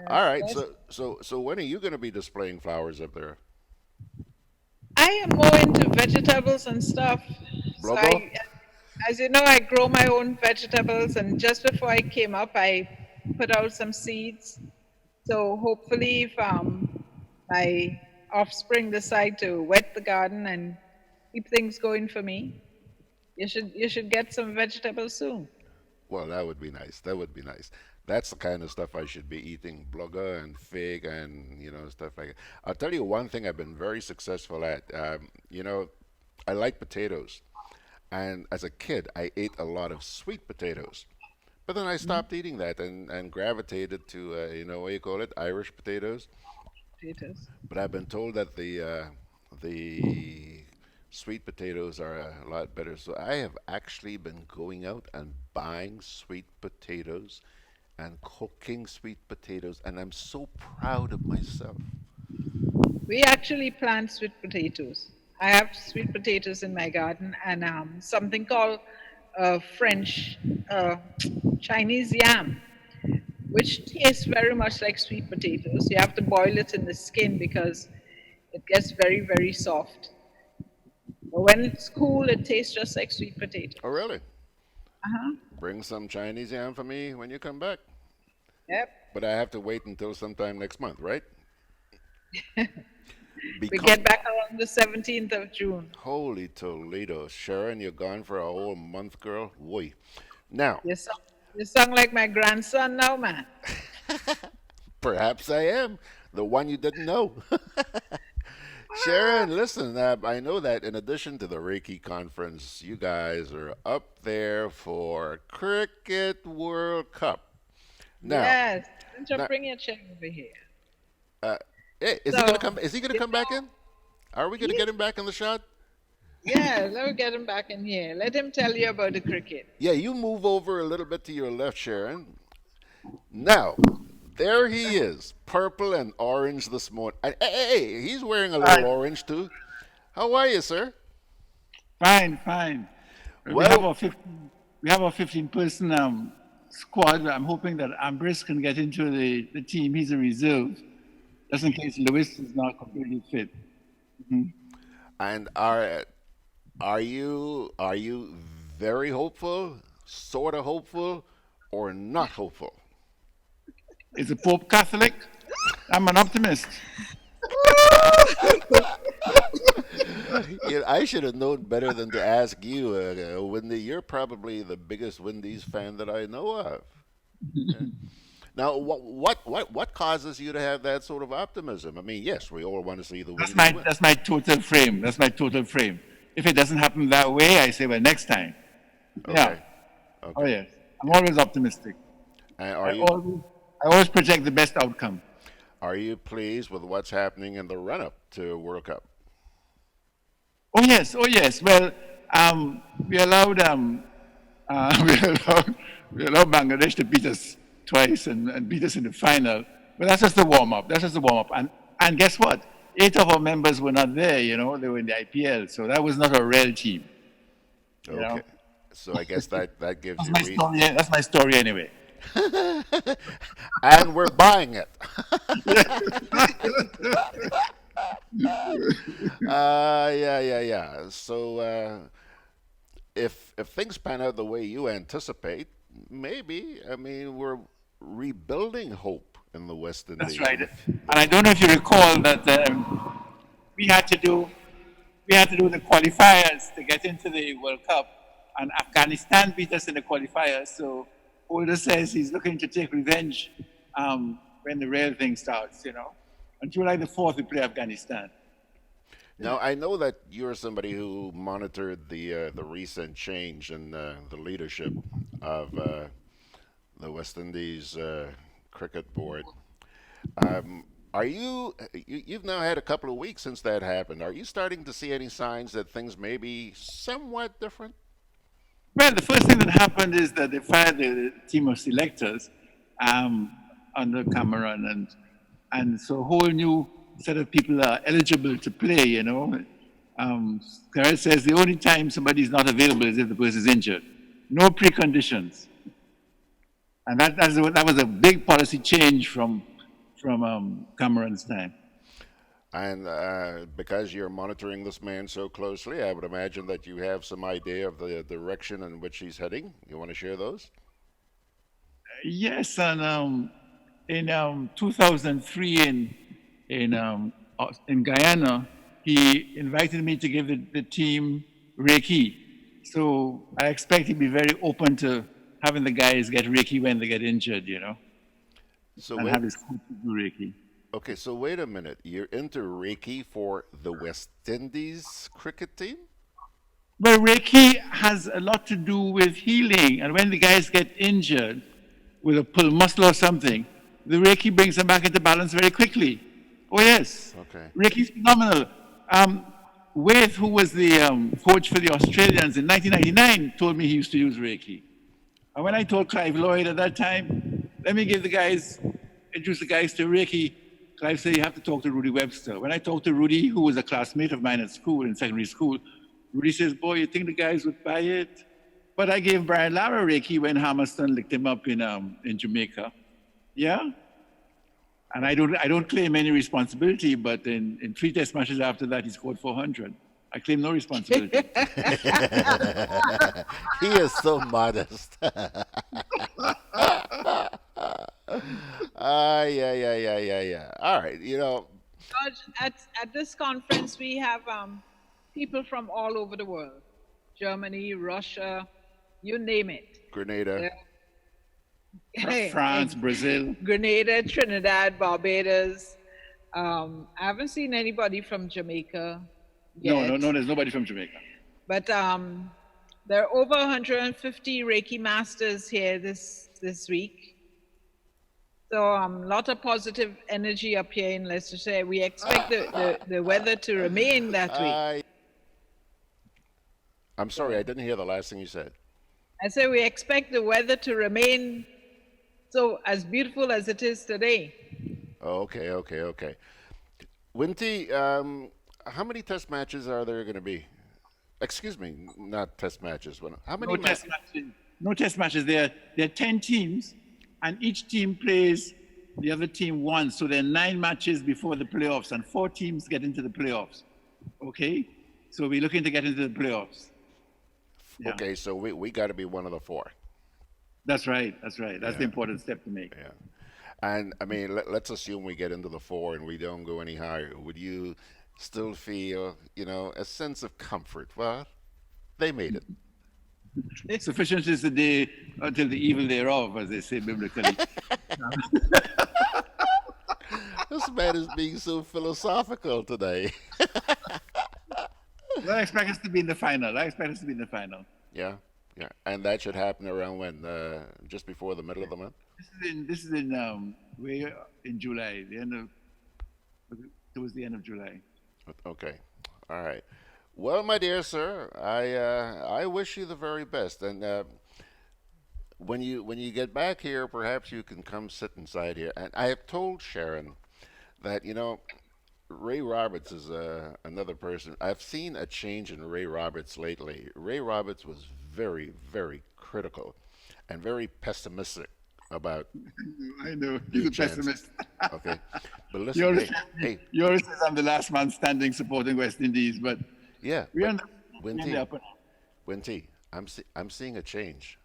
All right. So when are you going to be displaying flowers up there? I am more into vegetables and stuff. So as you know, I grow my own vegetables, and just before I came up, I put out some seeds. So hopefully, if my offspring decide to wet the garden and keep things going for me, you should get some vegetables soon. Well, that would be nice. That would be nice. That's the kind of stuff I should be eating, blugger and fig and stuff like that. I'll tell you one thing I've been very successful at. I like potatoes, and as a kid, I ate a lot of sweet potatoes. But then I stopped eating that and gravitated to what you call it, Irish potatoes. Potatoes. But I've been told that the sweet potatoes are a lot better. So I have actually been going out and buying sweet potatoes and cooking sweet potatoes, and I'm so proud of myself. We actually plant sweet potatoes. I have sweet potatoes in my garden and something called French Chinese yam, which tastes very much like sweet potatoes. You have to boil it in the skin because it gets very, very soft. But when it's cool, it tastes just like sweet potato. Oh, really? Uh-huh. Bring some Chinese yam for me when you come back. Yep. But I have to wait until sometime next month, right? We get back around the 17th of June. Holy Toledo. Sherron, you're gone for a whole month, girl. Boy. Now, You sound like my grandson now, man. perhaps I am the one you didn't know. Sherron, listen, I know that in addition to the Reiki conference, you guys are up there for Cricket World Cup. Now, Yes. Don't you bring your chair over here. hey, is he gonna come? Is he gonna come back in? Are we gonna get him back in the shot? Yeah, let me get him back in here. Let him tell you about the cricket. Yeah, you move over a little bit to your left, Sherron. Now, there he is, purple and orange this morning. Hey, he's wearing a little orange too. How are you, sir? Fine, fine. Well, we have a 15-person squad. I'm hoping that Ambrose can get into the team. He's a reserve, just in case Lewis is not completely fit. Mm-hmm. And are you very hopeful, sort of hopeful, or not hopeful? Is the Pope Catholic? I'm an optimist. I should have known better than to ask you, Wendy. You're probably the biggest Wendy's fan that I know of. Now, what causes you to have that sort of optimism? I mean, yes, we all want to see the Wendy's win. That's my total frame. That's my total frame. If it doesn't happen that way, I say, well, next time. Okay. Yeah. Okay. Oh yes. I'm always optimistic. And I always project the best outcome. Are you pleased with what's happening in the run-up to World Cup? Oh yes. Well, we allowed we allowed Bangladesh to beat us twice and beat us in the final. But that's just the warm up. And guess what? 8 of our members were not there. They were in the IPL, so that was not a real team. Okay. So I guess that gives you reason. Story, that's my story anyway. And we're buying it. Yeah. So if things pan out the way you anticipate, maybe, I mean, we're rebuilding hope in the West Indies. That's right. And I don't know if you recall that we had to do the qualifiers to get into the World Cup, and Afghanistan beat us in the qualifiers. So Holder says he's looking to take revenge when the real thing starts. On July the 4th, we play Afghanistan. Now, I know that you're somebody who monitored the recent change in the leadership of the West Indies cricket board. Are you've now had a couple of weeks since that happened. Are you starting to see any signs that things may be somewhat different? Well, the first thing that happened is that they fired the team of selectors under Cameron, and so a whole new set of people are eligible to play. Carol says the only time somebody is not available is if the person is injured. No preconditions, and that was a big policy change from Cameron's time. And because you're monitoring this man so closely, I would imagine that you have some idea of the direction in which he's heading. You want to share those? Yes, and in 2003 in in Guyana, he invited me to give the team Reiki. So I expect he'd be very open to having the guys get Reiki when they get injured, you know, So and have his coach do Reiki. okay, so wait a minute. You're into Reiki for the West Indies cricket team? Well, Reiki has a lot to do with healing. And when the guys get injured with a pull muscle or something, the Reiki brings them back into balance very quickly. Oh, yes. Okay. Reiki's phenomenal. Waith, who was the coach for the Australians in 1999, told me he used to use Reiki. And when I told Clive Lloyd at that time, let me give the guys, introduce the guys to Reiki, Clive said, you have to talk to Rudy Webster. When I talked to Rudy, who was a classmate of mine at school, in secondary school, Rudy says, boy, you think the guys would buy it? But I gave Brian Lara Reiki when Hammerstone licked him up in Jamaica. Yeah? And I don't claim any responsibility, but in 3 test matches after that, he scored 400. I claim no responsibility. He is so modest. Yeah. All right, you know. George, at this conference, we have people from all over the world. Germany, Russia, you name it. Grenada. France, Brazil. Grenada, Trinidad, Barbados. I haven't seen anybody from Jamaica yet. No, there's nobody from Jamaica. But there are over 150 Reiki masters here this week. So a lot of positive energy up here in Leicester. We expect the weather to remain that way. I'm sorry, I didn't hear the last thing you said. I say we expect the weather to remain so as beautiful as it is today. Oh, okay. Winty, how many test matches are there going to be? Excuse me, not test matches. How many? No test matches. There are 10 teams, and each team plays the other team once. So there are 9 matches before the playoffs, and 4 teams get into the playoffs. Okay? So we're looking to get into the playoffs. Yeah. Okay, so we got to be one of the 4. That's right. That's the important step to make. Yeah. And, I mean, let's assume we get into the 4 and we don't go any higher. Would you still feel, a sense of comfort? Well, they made it. Sufficient is the day until the evil thereof, as they say biblically. This man is being so philosophical today. I expect us to be in the final. Yeah. And that should happen around when? Just before the middle of the month? This is in July, towards the end of July. Okay. All right. Well, my dear sir, I wish you the very best. And when you get back here, perhaps you can come sit inside here. And I have told Sherron that, Ray Roberts is another person. I've seen a change in Ray Roberts lately. Ray Roberts was very, very critical and very pessimistic about. I know, he's a pessimist. Okay, but listen, you always say I'm the last man standing supporting West Indies, but yeah, Winty, I'm seeing a change.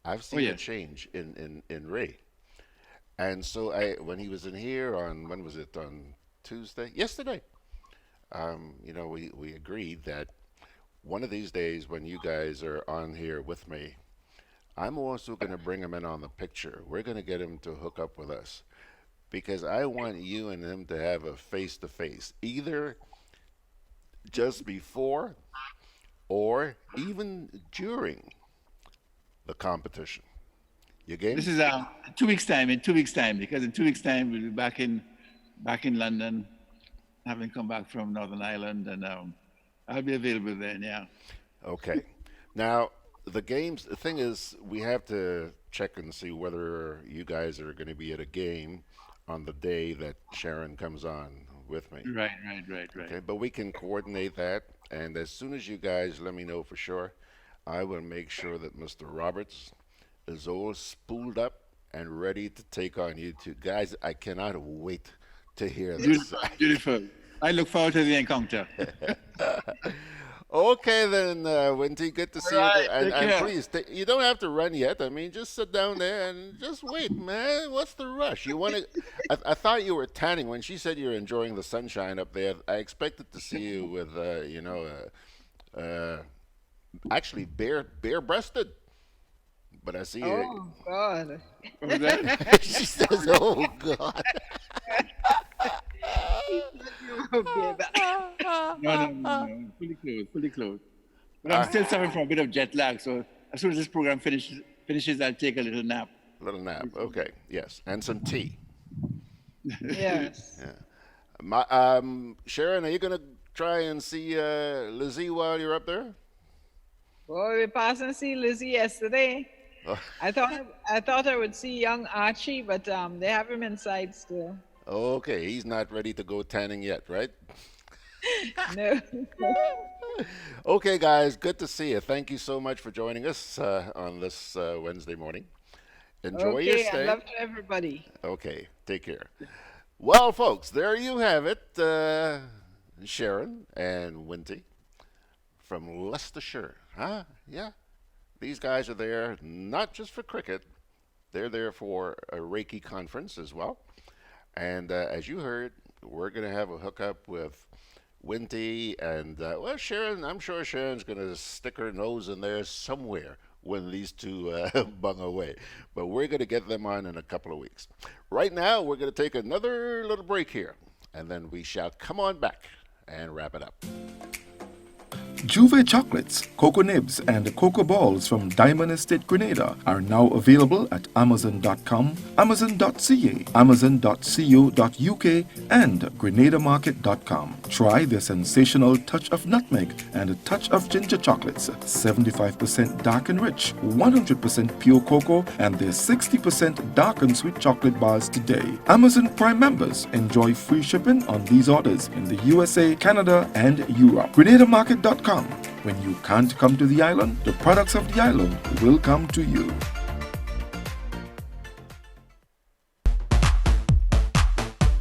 I've seen a change in Ray, and so when he was in here on when was it on yesterday, we agreed that one of these days when you guys are on here with me, I'm also going to bring him in on the picture. We're going to get him to hook up with us because I want you and him to have a face-to-face, either just before or even during the competition. You game? This is 2 weeks time. In 2 weeks time, because in 2 weeks time we'll be back in London, having come back from Northern Ireland, and I'll be available then, yeah. Okay. Now, the thing is, we have to check and see whether you guys are going to be at a game on the day that Sherron comes on with me. Right. Okay, but we can coordinate that, and as soon as you guys let me know for sure, I will make sure that Mr. Roberts is all spooled up and ready to take on you two. Guys, I cannot wait to hear this. Beautiful. I look forward to the encounter. Okay then, Winty, good to see you. right, And, take and care. please, you don't have to run yet. I mean, just sit down there and just wait, man. What's the rush? You want to? I thought you were tanning when she said you're enjoying the sunshine up there. I expected to see you with, actually bare-breasted. But I see you. Oh, God. What was that? She says, "Oh God." No. Fully clothed. But I'm still suffering from a bit of jet lag, so as soon as this program finishes, I'll take a little nap. Little nap. Okay. Yes, and some tea. Yes. Yeah. Sherron, are you gonna try and see Lizzie while you're up there? Well, we passed and see Lizzie yesterday. Oh. I thought I would see young Archie, but they have him inside still. Okay, he's not ready to go tanning yet, right? No. Okay, guys, good to see you. Thank you so much for joining us on this Wednesday morning. Enjoy your Okay, stay. and love to everybody. Okay, take care. Well, folks, there you have it. Sherron and Winty from Leicestershire. Huh? Yeah. These guys are there not just for cricket. They're there for a Reiki conference as well. And as you heard, we're going to have a hookup with Winty and, well, Sherron. I'm sure Sherron's going to stick her nose in there somewhere when these two bung away. But we're going to get them on in a couple of weeks. Right now, we're going to take another little break here, and then we shall come on back and wrap it up. Juve chocolates, cocoa nibs, and cocoa balls from Diamond Estate Grenada are now available at Amazon.com, Amazon.ca, Amazon.co.uk, and GrenadaMarket.com. Try their sensational touch of nutmeg and a touch of ginger chocolates, 75% dark and rich, 100% pure cocoa, and their 60% dark and sweet chocolate bars today. Amazon Prime members enjoy free shipping on these orders in the USA, Canada, and Europe. GrenadaMarket.com. When you can't come to the island, the products of the island will come to you.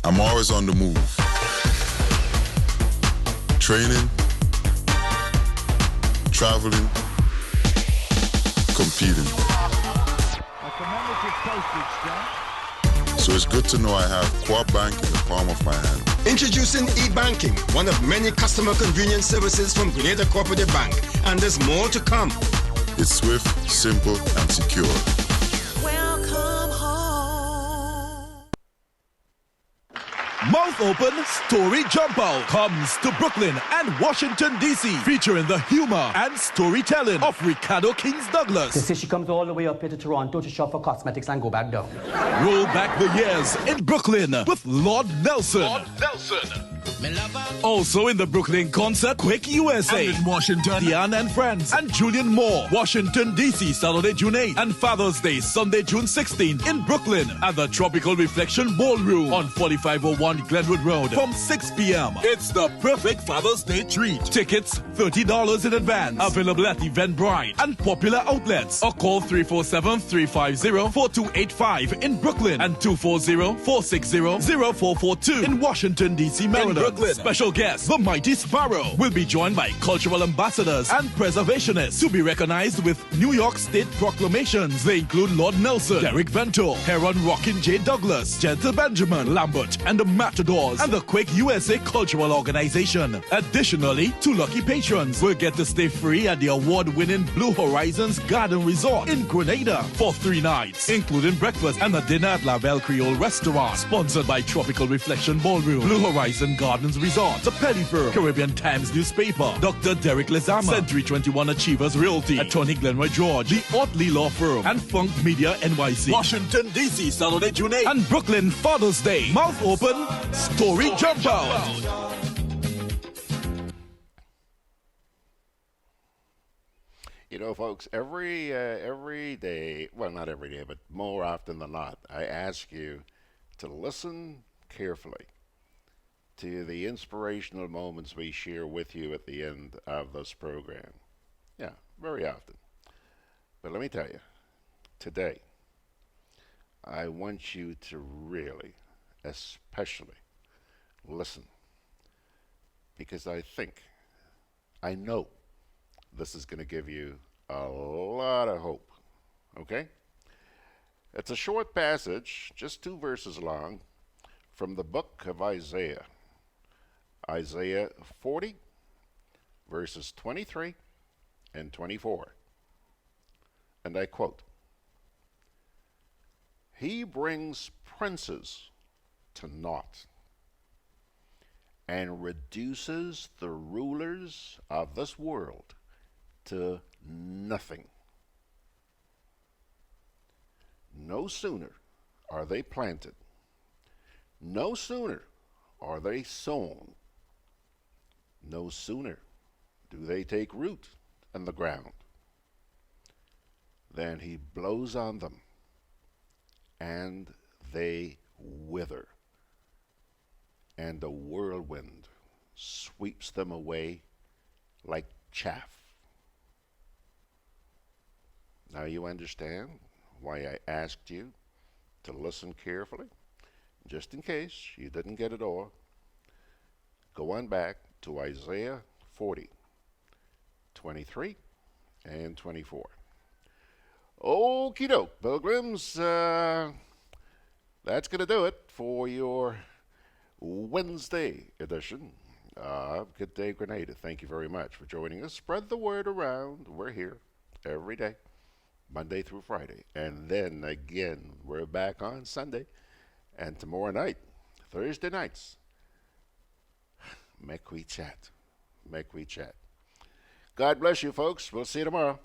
I'm always on the move. Training, traveling, competing. So it's good to know I have Quad Bank in the palm of my hand. Introducing e-banking, one of many customer convenience services from Grenada Cooperative Bank, and there's more to come. It's swift, simple, and secure. Welcome home. Mouth Open Story Jump Out comes to Brooklyn and Washington, D.C., featuring the humor and storytelling of Ricardo Kings Douglas. They say she comes all the way up here to Toronto to shop for cosmetics and go back down. Roll back the years in Brooklyn with Lord Nelson. Also in the Brooklyn concert, Quick USA. And in Washington, Diane and Friends and Julian Moore. Washington, D.C., Saturday, June 8th. And Father's Day, Sunday, June 16th. In Brooklyn at the Tropical Reflection Ballroom on 4501 Glenwood Road from 6 p.m. It's the perfect Father's Day treat. Tickets, $30 in advance. Available at Eventbrite and popular outlets. Or call 347-350-4285 in Brooklyn and 240-460-0442 in Washington, D.C., Maryland. In Brooklyn, special guest, the Mighty Sparrow, will be joined by cultural ambassadors and preservationists to be recognized with New York State proclamations. They include Lord Nelson, Derek Vento, Heron Rockin' J. Douglas, Gentle Benjamin, Lambert, and the Matadors, and the Quake USA Cultural Organization. Additionally, 2 lucky patrons will get to stay free at the award-winning Blue Horizons Garden Resort in Grenada for 3 nights, including breakfast and a dinner at La Belle Creole Restaurant, sponsored by Tropical Reflection Ballroom, Blue Horizon Gardens Resort, The Pelly Firm, Caribbean Times Newspaper, Dr. Derek Lezama, Century 21 Achievers Realty, Attorney Glenroy George, The Otley Law Firm, and Funk Media NYC. Washington, D.C., Saturday, June 8th. And Brooklyn, Father's Day. Mouth Open, Story Jump Out. You know, folks, every day, well, not every day, but more often than not, I ask you to listen carefully to the inspirational moments we share with you at the end of this program. Yeah, very often. But let me tell you, today, I want you to really, especially, listen. Because I think I know this is going to give you a lot of hope. Okay? It's a short passage, just 2 verses long, from the book of Isaiah. Isaiah 40, verses 23 and 24. And I quote, "He brings princes to naught and reduces the rulers of this world to nothing. No sooner are they planted, no sooner are they sown, no sooner do they take root in the ground, than he blows on them, and they wither, and the whirlwind sweeps them away like chaff." Now you understand why I asked you to listen carefully. Just in case you didn't get it all, go on back to Isaiah 40, 23 and 24. Okie doke, pilgrims. That's going to do it for your Wednesday edition of Good Day Grenada. Thank you very much for joining us. Spread the word around. We're here every day, Monday through Friday. And then again, we're back on Sunday. And tomorrow night, Thursday nights, make we chat. Make we chat. God bless you, folks. We'll see you tomorrow.